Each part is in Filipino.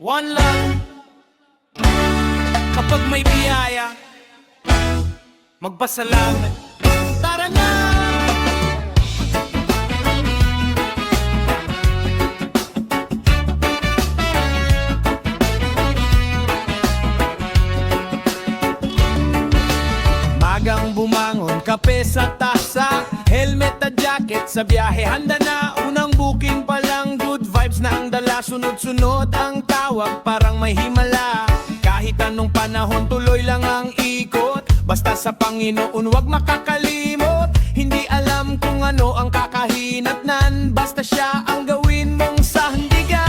One lang. Kapag may biyaya, magpasalamat. Tara na! Magang bumangon, kape sa tasa, helmet at jacket, sa biyahe handa na. Unang booking pa lang, good vibes na ang dala. Sunod-sunod ang tawag, parang may himala. Kahit anong panahon, tuloy lang ang ikot. Basta sa Panginoon, wag makakalimot. Hindi alam kung ano ang kakahinatnan, basta siya ang gawin mong sandigan.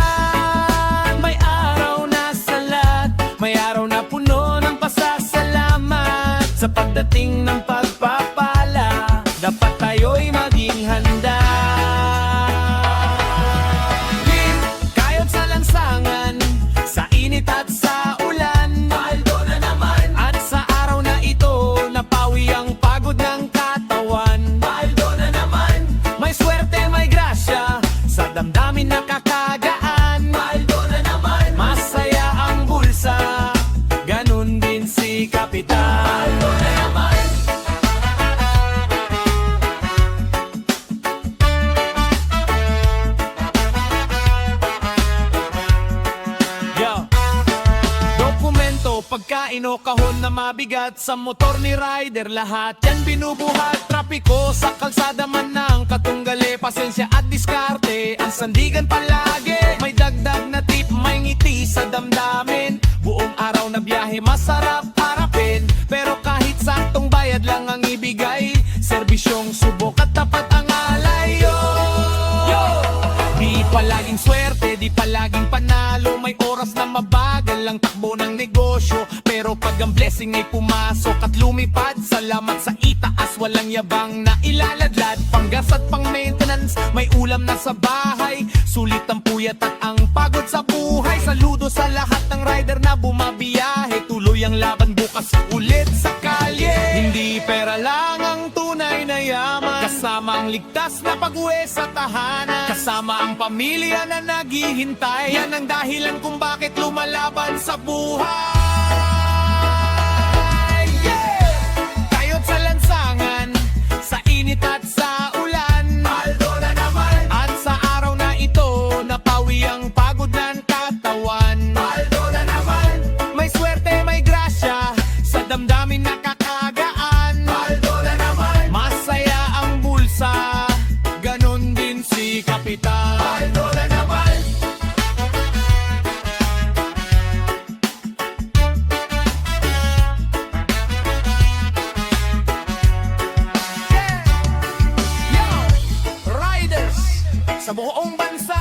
May araw na salat, may araw na puno ng pasasalamat. Sa pagdating ng pagpapala, dapat tayo'y maging handa. Kayod sa lansangan, sa init at sa ulan, paldo na naman. At sa araw na ito, napawi ang pagod ng katawan, paldo na naman. May swerte, may grasya, sa damdamin nakakagaan, paldo na naman. Masaya ang bulsa, ganun din si Kapitan, paldo na naman. Dokumento, pagkain o kahon na mabigat, sa motor ni rider lahat yan binubuhat. Trapiko sa kalsada man ng katunggali, pasensya at diskarte ang sandigan palagi. May dagdag na tip, may ngiti sa damdamin. Buong araw na biyahe masarap harapin, pero kahit saktong bayad lang ang ibigay, serbisyong subok at tapat ang alay. Di palaging swerte, di palaging panalo. May oras na mabagal ang takbo ng negosyo, pero pag ang blessing ay pumasok at lumipad, salamat sa itaas, walang yabang na ilaladlad. Panggas at pang maintenance, may ulam na sa bahay, sulit ang puyat at ang pagod sa buhay. Saludo sa lahat ng rider na bumabiyahe, tuloy ang laban bukas ulit sa kalye. Hindi pera lang ang tunay na yaman, kasama ang ligtas na pag-uwi sa tahanan, kasama ang pamilya na naghihintay. Yan ang dahilan kung bakit lumalaban sa buhay. Kayod sa lansangan, sa init at sa ulan, paldo na naman. At sa araw na ito, napawi ang pagod ng katawan, paldo na naman. May swerte, may grasya, sa damdamin nakakagaan, paldo na naman. Masaya ang bulsa, ganon din si Kapitan, paldo na naman. Yo, riders sa buong bansa,